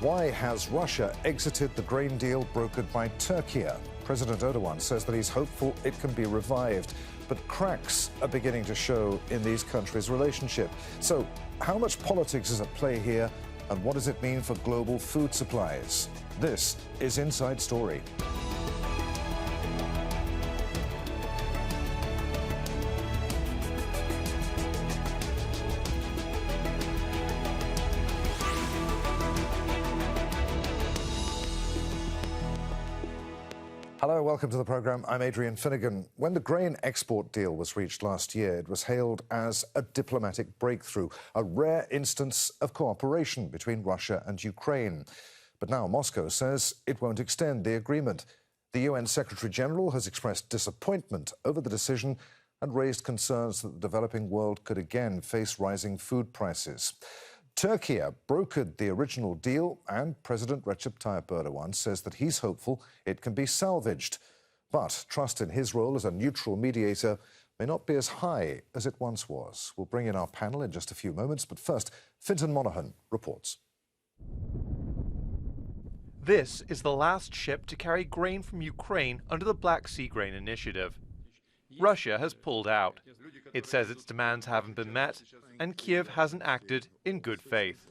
Why has Russia exited the grain deal brokered by Turkey? President Erdogan says that he's hopeful it can be revived, but cracks are beginning to show in these countries' relationship. So, how much politics is at play here, and what does it mean for global food supplies? This is Inside Story. Hello, welcome to the programme. I'm Adrian Finighan. When the grain export deal was reached last year, it was hailed as a diplomatic breakthrough, a rare instance of cooperation between Russia and Ukraine. But now Moscow says it won't extend the agreement. The UN Secretary-General has expressed disappointment over the decision and raised concerns that the developing world could again face rising food prices. Turkey brokered the original deal, and President Recep Tayyip Erdogan says that he's hopeful it can be salvaged. But trust in his role as a neutral mediator may not be as high as it once was. We'll bring in our panel in just a few moments, but first, Finighan reports. This is the last ship to carry grain from Ukraine under the Black Sea Grain Initiative. Russia has pulled out. It says its demands haven't been met, and Kiev hasn't acted in good faith.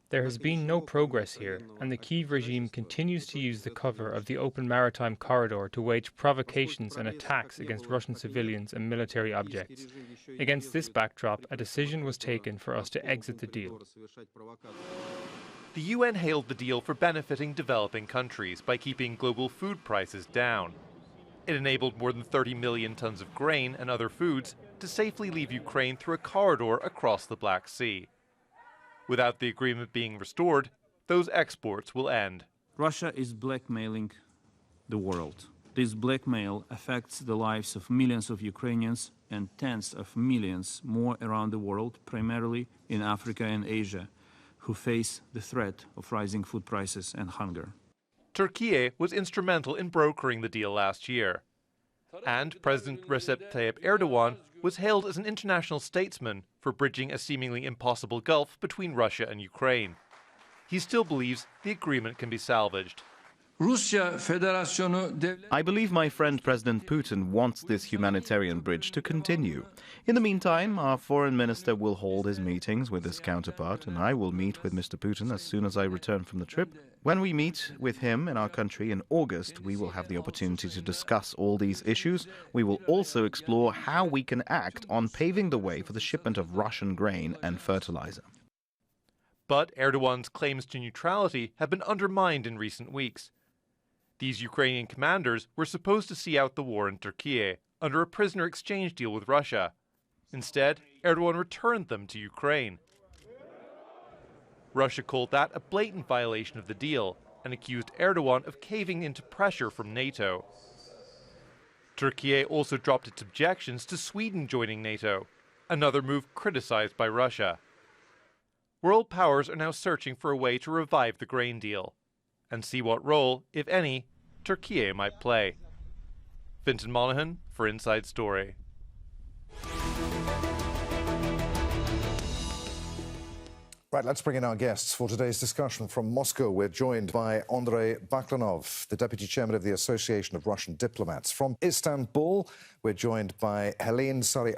There has been no progress here, and the Kiev regime continues to use the cover of the open maritime corridor to wage provocations and attacks against Russian civilians and military objects. Against this backdrop, a decision was taken for us to exit the deal. The UN hailed the deal for benefiting developing countries by keeping global food prices down. It enabled more than 30 million tons of grain and other foods to safely leave Ukraine through a corridor across the Black Sea. Without the agreement being restored, those exports will end. Russia is blackmailing the world. This blackmail affects the lives of millions of Ukrainians and tens of millions more around the world, primarily in Africa and Asia, who face the threat of rising food prices and hunger. Turkey was instrumental in brokering the deal last year. And President Recep Tayyip Erdogan was hailed as an international statesman for bridging a seemingly impossible gulf between Russia and Ukraine. He still believes the agreement can be salvaged. I believe my friend President Putin wants this humanitarian bridge to continue. In the meantime, our foreign minister will hold his meetings with his counterpart, and I will meet with Mr. Putin as soon as I return from the trip. When we meet with him in our country in August, we will have the opportunity to discuss all these issues. We will also explore how we can act on paving the way for the shipment of Russian grain and fertilizer. But Erdogan's claims to neutrality have been undermined in recent weeks. These Ukrainian commanders were supposed to see out the war in Turkey under a prisoner exchange deal with Russia. Instead, Erdogan returned them to Ukraine. Russia called that a blatant violation of the deal and accused Erdogan of caving into pressure from NATO. Turkey also dropped its objections to Sweden joining NATO, another move criticized by Russia. World powers are now searching for a way to revive the grain deal and see what role, if any, Turkey might play. Finighan for Inside Story. Right, let's bring in our guests for today's discussion. From Moscow, we're joined by Andrey Baklanov, the Deputy Chairman of the Association of Russian Diplomats. From Istanbul, we're joined by Helin Sari,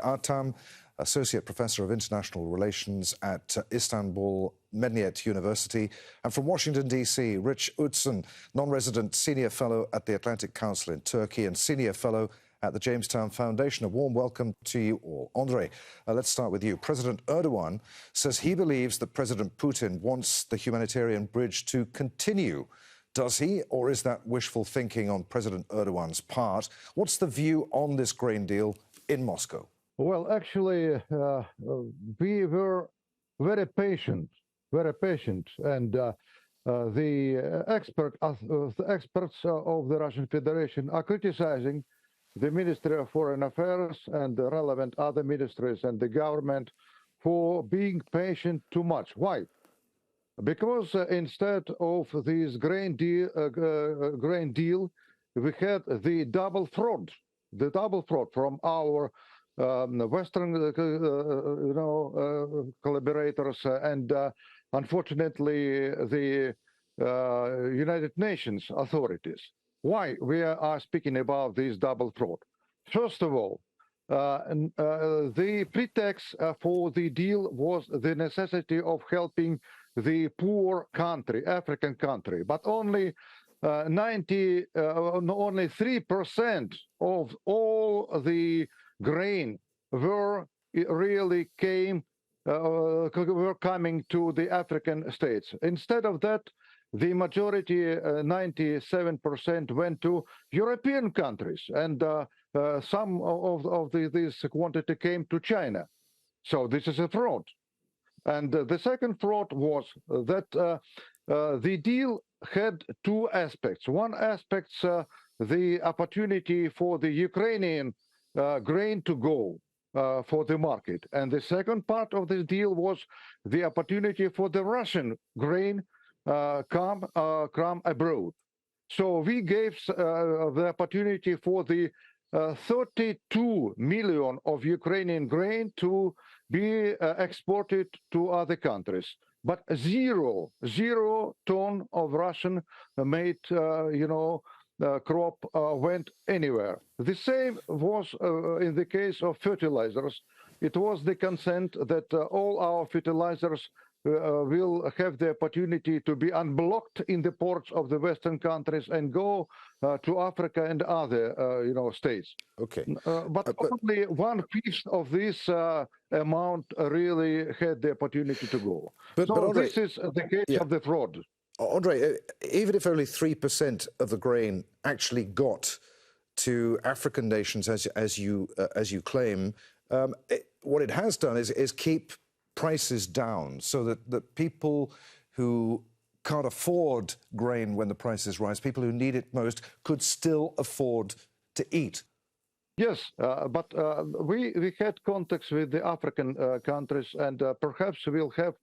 Associate Professor of International Relations at Istanbul Medniyet University. And from Washington, D.C., Rich Outzen, non-resident Senior Fellow at the Atlantic Council in Turkey and Senior Fellow at the Jamestown Foundation. A warm welcome to you all. Andrey, let's start with you. President Erdogan says he believes that President Putin wants the humanitarian bridge to continue. Does he, or is that wishful thinking on President Erdogan's part? What's the view on this grain deal in Moscow? Well, actually, we were very patient, and the experts of the Russian Federation are criticizing the Ministry of Foreign Affairs and the relevant other ministries and the government for being patient too much. Why? Because instead of this grain deal, we had the double fraud from our Western, collaborators, and unfortunately the United Nations authorities. Why we are speaking about this double fraud? First of all, the pretext for the deal was the necessity of helping the poor country, African country, but only 3% of all the grain were coming to the African states. Instead of that, the majority, 97%, went to European countries, and some of this quantity came to China. So this is a fraud. And the second fraud was that the deal had two aspects. One aspect, the opportunity for the Ukrainian grain to go for the market. And the second part of this deal was the opportunity for the Russian grain come abroad. So we gave the opportunity for the 32 million of Ukrainian grain to be exported to other countries, but zero ton of Russian made, crop went anywhere. The same was in the case of fertilizers. It was the consent that all our fertilizers will have the opportunity to be unblocked in the ports of the Western countries and go to Africa and other, states. Okay. But only 1/5 of this amount really had the opportunity to go. But Andrey, this is the case of the fraud. Andrey, even if only 3% of the grain actually got to African nations, as you claim, what it has done is keep prices down, so that people who can't afford grain when the prices rise, people who need it most, could still afford to eat. Yes, but we had contacts with the African countries, and perhaps we'll have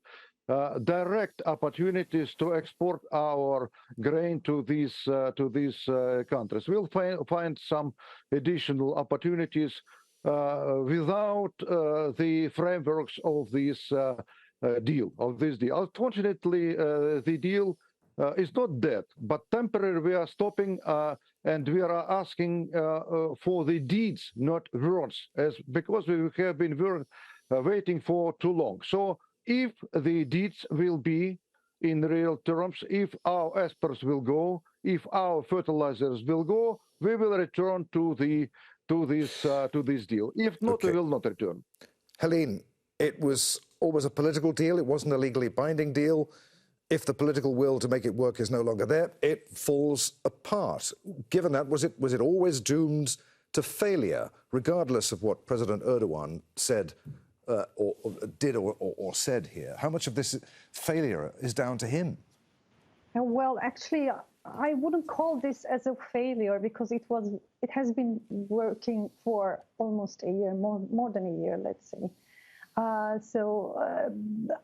direct opportunities to export our grain to these countries. We'll find some additional opportunities without the frameworks of this deal. Unfortunately, the deal is not dead, but temporarily we are stopping and we are asking for the deeds, not words, because we have been waiting for too long. So if the deeds will be in real terms, if our experts will go, if our fertilizers will go, we will return to this deal. If not, we will not return. Helin, it was always a political deal. It wasn't a legally binding deal. If the political will to make it work is no longer there, it falls apart. Given that, was it always doomed to failure, regardless of what President Erdogan said or did or said here? How much of this failure is down to him? Well, actually, I wouldn't call this as a failure, because it has been working for almost a year, more than a year, let's say. So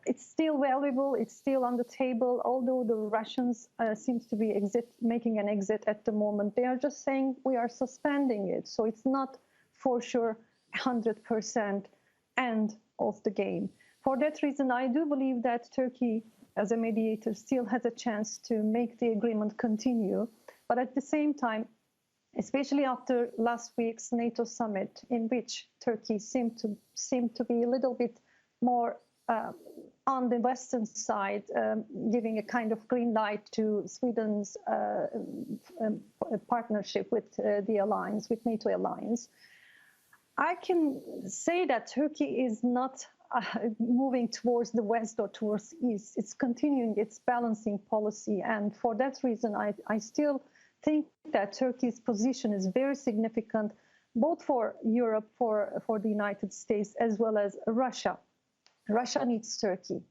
it's still valuable, it's still on the table, although the Russians seems to be making an exit at the moment. They are just saying we are suspending it. So it's not for sure 100% end of the game. For that reason, I do believe that Turkey, as a mediator, still has a chance to make the agreement continue. But at the same time, especially after last week's NATO summit, in which Turkey seemed to be a little bit more on the Western side, giving a kind of green light to Sweden's partnership with the alliance, with NATO alliance. I can say that Turkey is not moving towards the west or towards east. It's continuing its balancing policy, and for that reason, I still think that Turkey's position is very significant, both for Europe, for the United States, as well as Russia. Russia needs Turkey.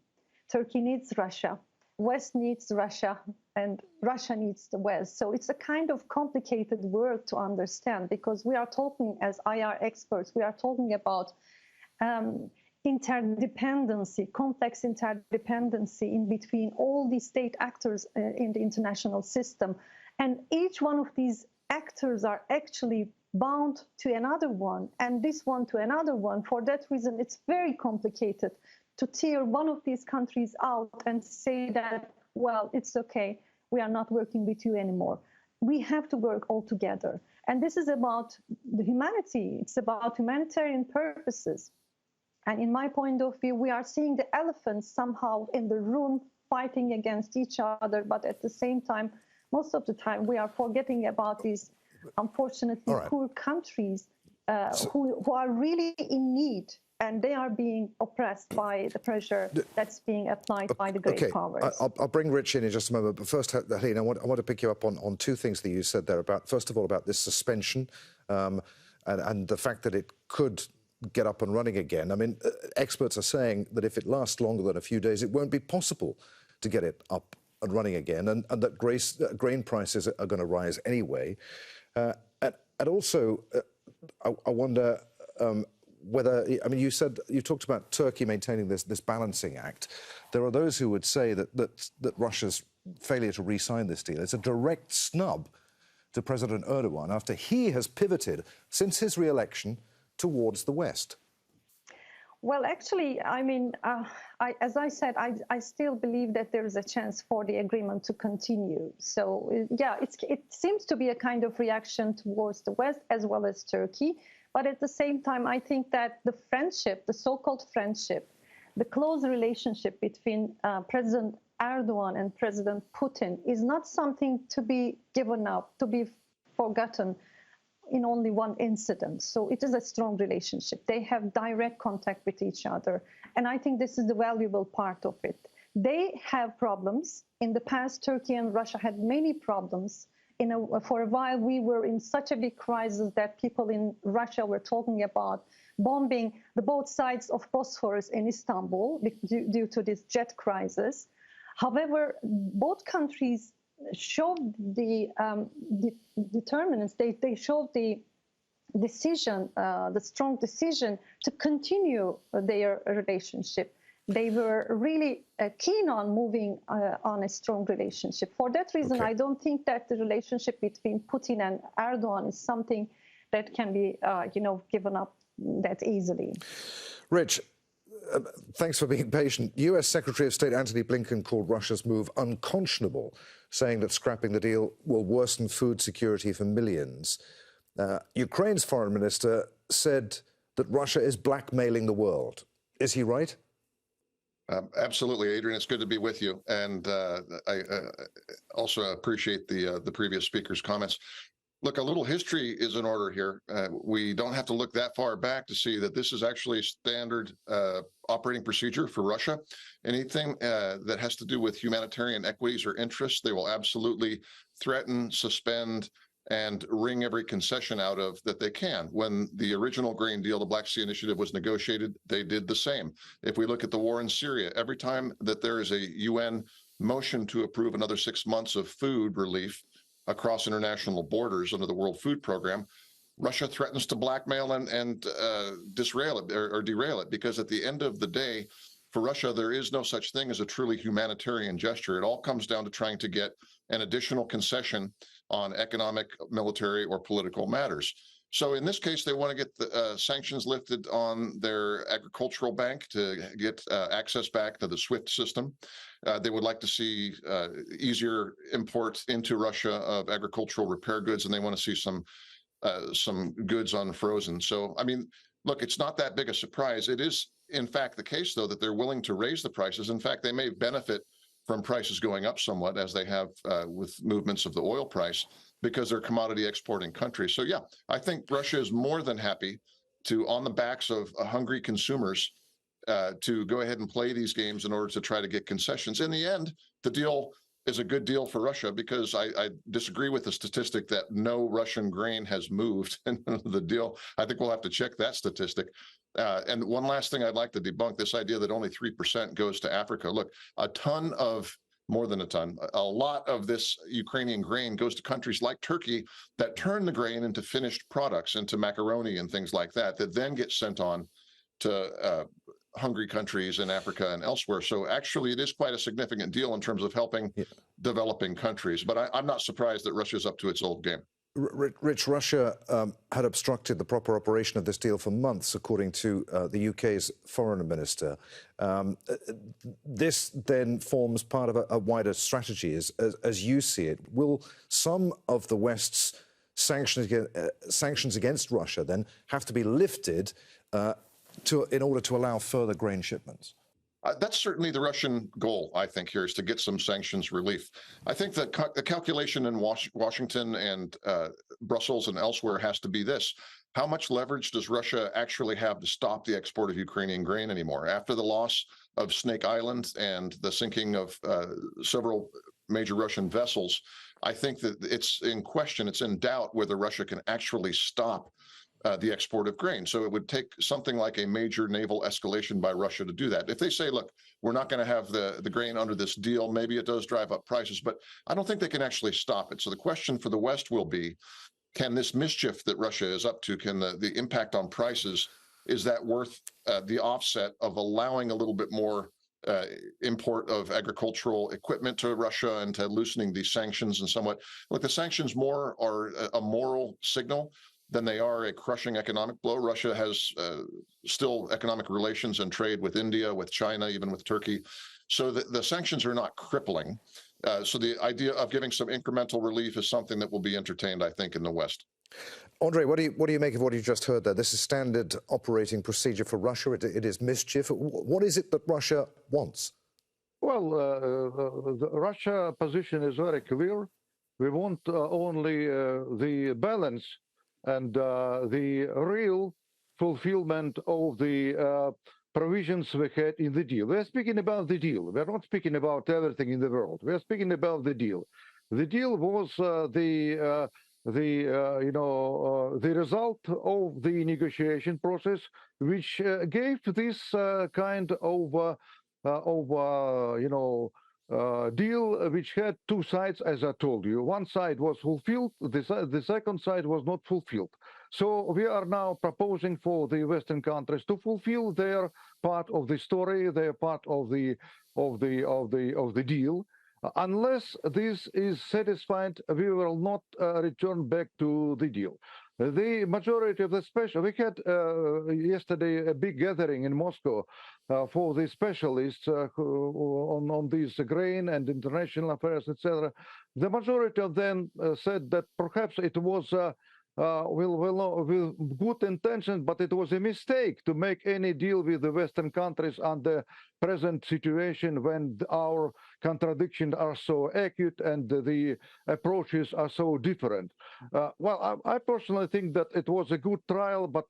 Turkey needs Russia. West needs Russia, and Russia needs the West. So it's a kind of complicated world to understand, because we are talking, as IR experts, we are talking about interdependency, complex interdependency in between all the state actors in the international system. And each one of these actors are actually bound to another one, and this one to another one. For that reason, it's very complicated to tear one of these countries out and say that, well, it's okay, we are not working with you anymore. We have to work all together. And this is about the humanity. It's about humanitarian purposes. And in my point of view, we are seeing the elephants somehow in the room fighting against each other, but at the same time, most of the time, we are forgetting about these, unfortunately, poor countries who are really in need, and they are being oppressed by the pressure that's being applied by the great powers. I'll bring Rich in just a moment, but first, Helin, I want to pick you up on two things that you said there about, first of all, about this suspension and the fact that it could get up and running again. I mean, experts are saying that if it lasts longer than a few days, it won't be possible to get it up and running again, and that grain prices are going to rise anyway. And also, I wonder whether, I mean, you talked about Turkey maintaining this balancing act. There are those who would say that Russia's failure to re-sign this deal is a direct snub to President Erdogan after he has pivoted since his re-election towards the West. Well, actually, I mean, as I said, I still believe that there is a chance for the agreement to continue. So, yeah, it seems to be a kind of reaction towards the West as well as Turkey. But at the same time, I think that the friendship, the so-called friendship, the close relationship between President Erdogan and President Putin is not something to be given up, to be forgotten in only one incident. So it is a strong relationship. They have direct contact with each other. And I think this is the valuable part of it. They have problems. In the past, Turkey and Russia had many problems. For a while, we were in such a big crisis that people in Russia were talking about bombing the both sides of Bosphorus in Istanbul due to this jet crisis. However, both countries showed the determinants. They showed the decision, the strong decision to continue their relationship. They were really keen on moving on a strong relationship. For that reason, I don't think that the relationship between Putin and Erdogan is something that can be, given up that easily. Rich, thanks for being patient. US Secretary of State Antony Blinken called Russia's move unconscionable, saying that scrapping the deal will worsen food security for millions. Ukraine's foreign minister said that Russia is blackmailing the world. Is he right? Absolutely, Adrian. It's good to be with you. And I also appreciate the previous speaker's comments. Look, a little history is in order here. We don't have to look that far back to see that this is actually standard operating procedure for Russia. Anything that has to do with humanitarian equities or interests, they will absolutely threaten, suspend, and wring every concession out of that they can. When the original grain deal, the Black Sea Initiative, was negotiated, they did the same. If we look at the war in Syria, every time that there is a UN motion to approve another 6 months of food relief across international borders under the World Food Program, Russia threatens to blackmail and disrail it or derail it, because at the end of the day, for Russia, there is no such thing as a truly humanitarian gesture. It all comes down to trying to get an additional concession on economic, military, or political matters. So in this case, they want to get the sanctions lifted on their agricultural bank to get access back to the SWIFT system. They would like to see easier imports into Russia of agricultural repair goods, and they want to see some goods unfrozen. So, I mean, look, it's not that big a surprise. It is, in fact, the case, though, that they're willing to raise the prices. In fact, they may benefit from prices going up somewhat, as they have with movements of the oil price, because they're commodity exporting countries. So, yeah, I think Russia is more than happy to, on the backs of hungry consumers, to go ahead and play these games in order to try to get concessions. In the end, the deal is a good deal for Russia, because I disagree with the statistic that no Russian grain has moved in the deal. I think we'll have to check that statistic. And one last thing I'd like to debunk, this idea that only 3% goes to Africa. Look, more than a ton, a lot of this Ukrainian grain goes to countries like Turkey that turn the grain into finished products, into macaroni and things like that, that then get sent on to hungry countries in Africa and elsewhere. So actually, it is quite a significant deal in terms of helping developing countries. But I'm not surprised that Russia's up to its old game. Rich, Russia had obstructed the proper operation of this deal for months, according to the UK's foreign minister. This then forms part of a wider strategy, as you see it. Will some of the West's sanctions against Russia then have to be lifted in order to allow further grain shipments? That's certainly the Russian goal, I think, here is to get some sanctions relief. I think that the calculation in Washington and Brussels and elsewhere has to be this. How much leverage does Russia actually have to stop the export of Ukrainian grain anymore? After the loss of Snake Island and the sinking of several major Russian vessels, I think that it's in question, it's in doubt whether Russia can actually stop the export of grain. So it would take something like a major naval escalation by Russia to do that. If they say, look, we're not going to have the grain under this deal, maybe it does drive up prices, but I don't think they can actually stop it. So the question for the West will be, can this mischief that Russia is up to, can the impact on prices, is that worth the offset of allowing a little bit more import of agricultural equipment to Russia and to loosening these sanctions and somewhat? Look, the sanctions more are a moral signal than they are a crushing economic blow. Russia has still economic relations and trade with India, with China, even with Turkey. So the sanctions are not crippling. So the idea of giving some incremental relief is something that will be entertained, I think, in the West. Andrey, what do you make of what you just heard there? This is standard operating procedure for Russia. It is mischief. What is it that Russia wants? Well, the Russia position is very clear. We want only the balance and the real fulfillment of the provisions we had in the deal. We're speaking about the deal. We're not speaking about everything in the world. We're speaking about the deal. The deal was the result of the negotiation process, which gave this kind of deal which had two sides, as I told you. One side was fulfilled, the second side was not fulfilled. So we are now proposing for the Western countries to fulfill their part of the story, their part of the deal. Unless this is satisfied, we will not return back to the deal. The majority of the we had yesterday a big gathering in Moscow for the specialists on these grain and international affairs, etc. The majority of them said that perhaps it was with good intentions, but it was a mistake to make any deal with the Western countries under present situation when our contradictions are so acute and the approaches are so different. Well, I personally think that it was a good trial, but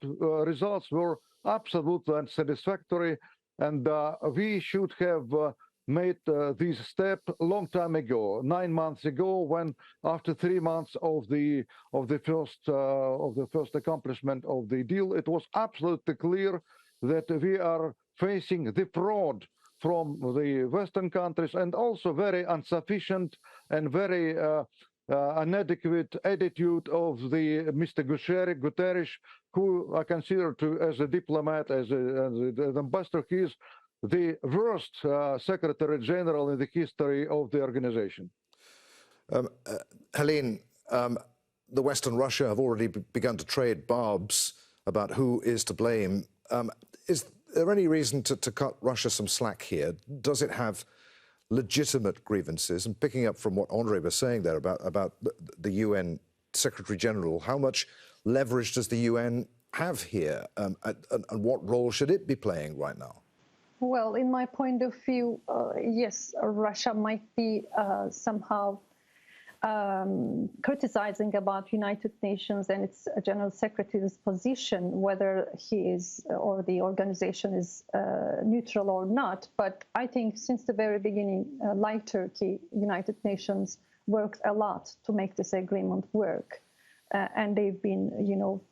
results were absolutely unsatisfactory, and we should have made this step a long time ago, 9 months ago, when after 3 months of the first accomplishment of the deal, it was absolutely clear that we are facing the fraud from the Western countries, and also very insufficient and very inadequate attitude of the Mr. Guterres, who I consider as a diplomat, as the ambassador he is, the worst Secretary General in the history of the organization. Helin, the West and Russia have already begun to trade barbs about who is to blame. Is there any reason to cut Russia some slack here? Does it have legitimate grievances? And picking up from what Andrey was saying there about the UN Secretary General, how much leverage does the UN have here? And what role should it be playing right now? Well, in my point of view, yes, Russia might be somehow criticizing about United Nations and its General Secretary's position, whether he is or the organization is neutral or not. But I think since the very beginning, like Turkey, United Nations worked a lot to make this agreement work. And they've been,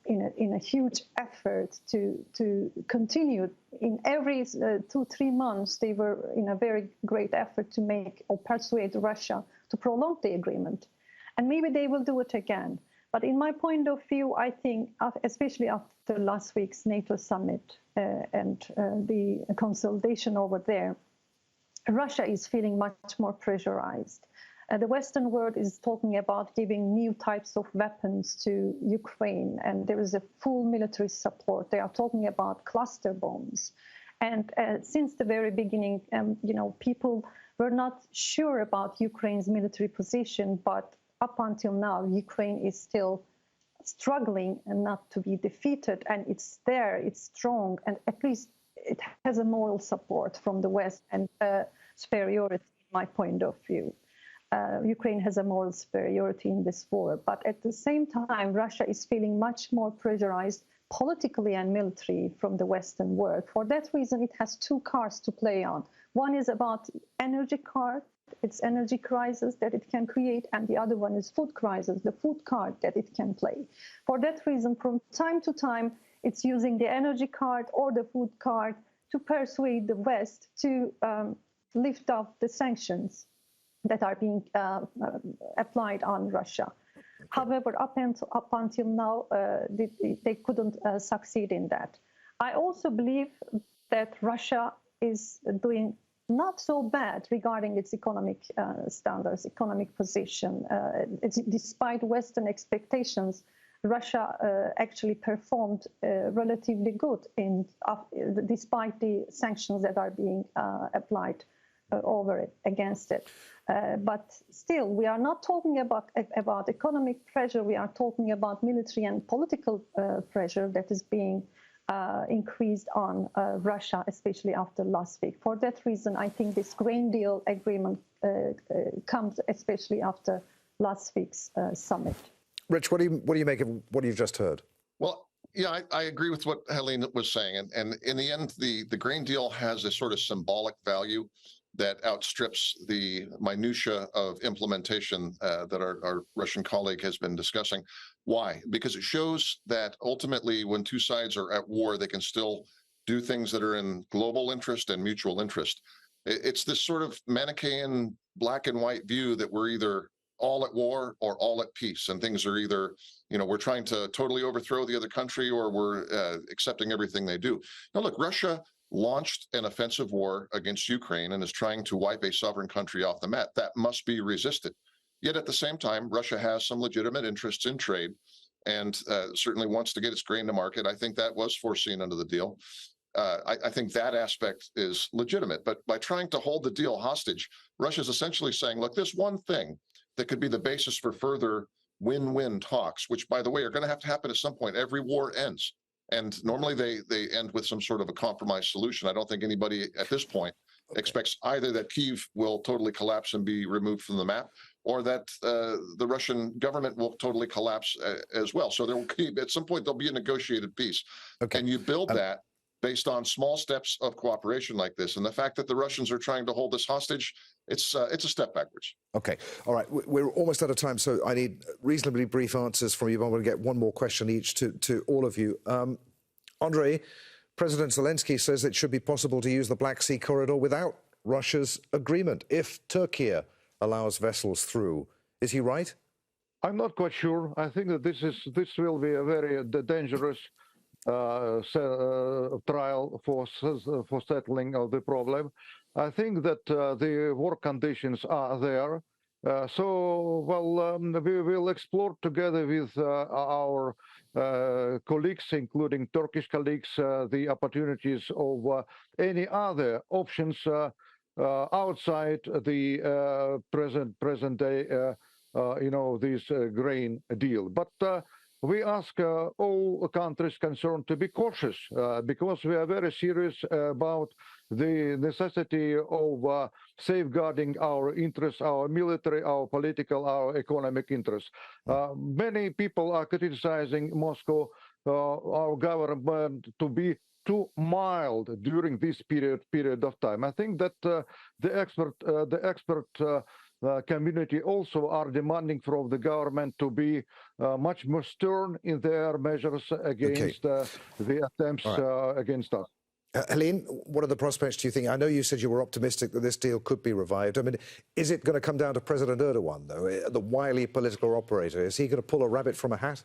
in a huge effort to continue. In every 2-3 months, they were in a very great effort to make or persuade Russia to prolong the agreement. And maybe they will do it again. But in my point of view, I think, especially after last week's NATO summit and the consolidation over there, Russia is feeling much more pressurized. The Western world is talking about giving new types of weapons to Ukraine, and there is a full military support. They are talking about cluster bombs. And since the very beginning, people were not sure about Ukraine's military position, but up until now, Ukraine is still struggling and not to be defeated, and it's there, it's strong, and at least it has a moral support from the West and superiority, in my point of view. Ukraine has a moral superiority in this war, but at the same time, Russia is feeling much more pressurized politically and militarily from the Western world. For that reason, it has two cards to play on. One is about energy card, its energy crisis that it can create, and the other one is food crisis, the food card that it can play. For that reason, from time to time, it's using the energy card or the food card to persuade the West to lift off the sanctions that are being applied on Russia. However, up until now, they couldn't succeed in that. I also believe that Russia is doing not so bad regarding its economic standards, economic position. Despite Western expectations, Russia actually performed relatively good despite the sanctions that are being applied over it, against it. But still, we are not talking about economic pressure. We are talking about military and political pressure that is being increased on Russia, especially after last week. For that reason, I think this grain deal agreement comes especially after last week's summit. Rich, what do you make of what you've just heard? Well, yeah, I agree with what Helin was saying. And in the end, the grain deal has a sort of symbolic value that outstrips the minutia of implementation that our Russian colleague has been discussing. Why? Because it shows that ultimately when two sides are at war, they can still do things that are in global interest and mutual interest. It's this sort of Manichaean black and white view that we're either all at war or all at peace, and things are either, we're trying to totally overthrow the other country or we're accepting everything they do. Now, look, Russia launched an offensive war against Ukraine and is trying to wipe a sovereign country off the map. That must be resisted. Yet at the same time, Russia has some legitimate interests in trade and certainly wants to get its grain to market. I think that was foreseen under the deal. I think that aspect is legitimate. But by trying to hold the deal hostage, Russia is essentially saying, look, this one thing that could be the basis for further win-win talks, which, by the way, are going to have to happen at some point. Every war ends. And normally they end with some sort of a compromise solution. I don't think anybody at this point expects either that Kyiv will totally collapse and be removed from the map, or that the Russian government will totally collapse as well. So there will be, at some point, there'll be a negotiated peace. Okay. And you build that based on small steps of cooperation like this. And the fact that the Russians are trying to hold this hostage, it's a step backwards. Okay. All right. We're almost out of time, so I need reasonably brief answers from you. But I'm going to get one more question each to all of you. Andrey, President Zelensky says it should be possible to use the Black Sea corridor without Russia's agreement if Turkey allows vessels through. Is he right? I'm not quite sure. I think that this will be a very dangerous trial for settling of the problem. I think that the war conditions are there. We will explore together with our colleagues, including Turkish colleagues, the opportunities of any other options outside the present day, this grain deal. But we ask all countries concerned to be cautious because we are very serious about the necessity of safeguarding our interests, our military, our political, our economic interests. Many people are criticizing Moscow, our government, to be too mild during this period of time. I think that the expert community also are demanding from the government to be much more stern in their measures against the attempts against us. Helin, what are the prospects, do you think? I know you said you were optimistic that this deal could be revived. I mean, is it going to come down to President Erdogan, though, the wily political operator? Is he going to pull a rabbit from a hat?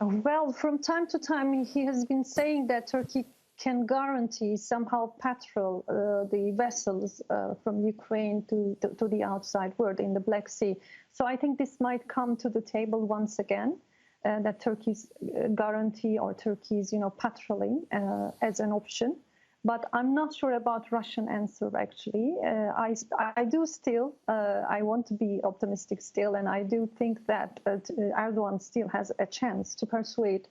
Well, from time to time, he has been saying that Turkey can guarantee somehow patrol the vessels from Ukraine to the outside world in the Black Sea. So I think this might come to the table once again, that Turkey's guarantee or Turkey's, patrolling as an option. But I'm not sure about Russian answer, actually. I do still, I want to be optimistic still, and I do think that Erdogan still has a chance to persuade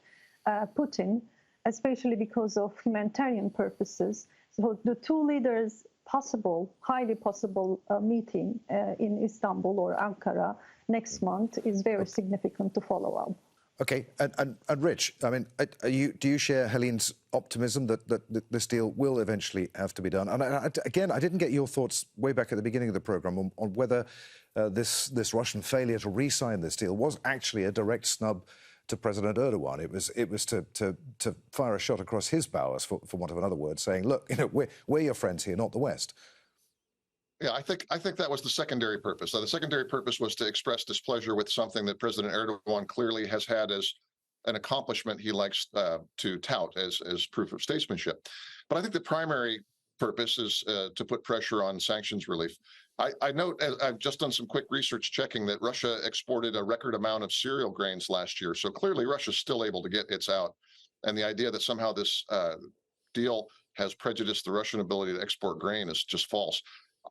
Putin, especially because of humanitarian purposes. So the two leaders' highly possible meeting in Istanbul or Ankara next month is very significant to follow up. Okay, and Rich, I mean, do you share Helin's optimism that this deal will eventually have to be done? And again, I didn't get your thoughts way back at the beginning of the programme on whether this Russian failure to re-sign this deal was actually a direct snub to President Erdogan. It was to fire a shot across his bows, for want of another word, saying, look, we're your friends here, not the West. Yeah, I think that was the secondary purpose. The secondary purpose was to express displeasure with something that President Erdogan clearly has had as an accomplishment he likes to tout as proof of statesmanship. But I think the primary purpose is to put pressure on sanctions relief. I note, I've just done some quick research checking that Russia exported a record amount of cereal grains last year. So clearly Russia's still able to get its out. And the idea that somehow this deal has prejudiced the Russian ability to export grain is just false.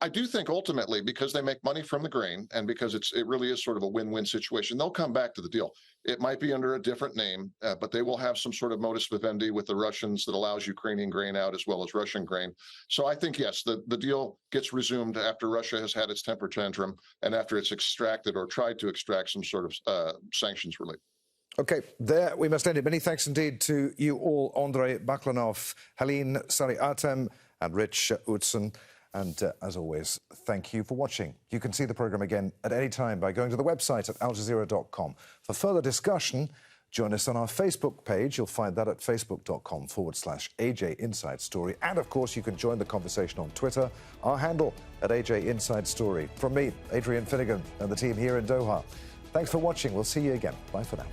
I do think ultimately, because they make money from the grain and because it really is sort of a win-win situation, they'll come back to the deal. It might be under a different name, but they will have some sort of modus vivendi with the Russians that allows Ukrainian grain out as well as Russian grain. So I think, yes, the deal gets resumed after Russia has had its temper tantrum and after it's extracted or tried to extract some sort of sanctions relief. OK, there we must end it. Many thanks indeed to you all, Andrey, Baklanov, Helin, Sari, Ertem and Rich Outzen. And as always, thank you for watching. You can see the programme again at any time by going to the website at aljazeera.com. For further discussion, join us on our Facebook page. You'll find that at facebook.com/AJ Inside Story. And of course, you can join the conversation on Twitter, our handle at AJ Inside Story. From me, Adrian Finighan, and the team here in Doha. Thanks for watching. We'll see you again. Bye for now.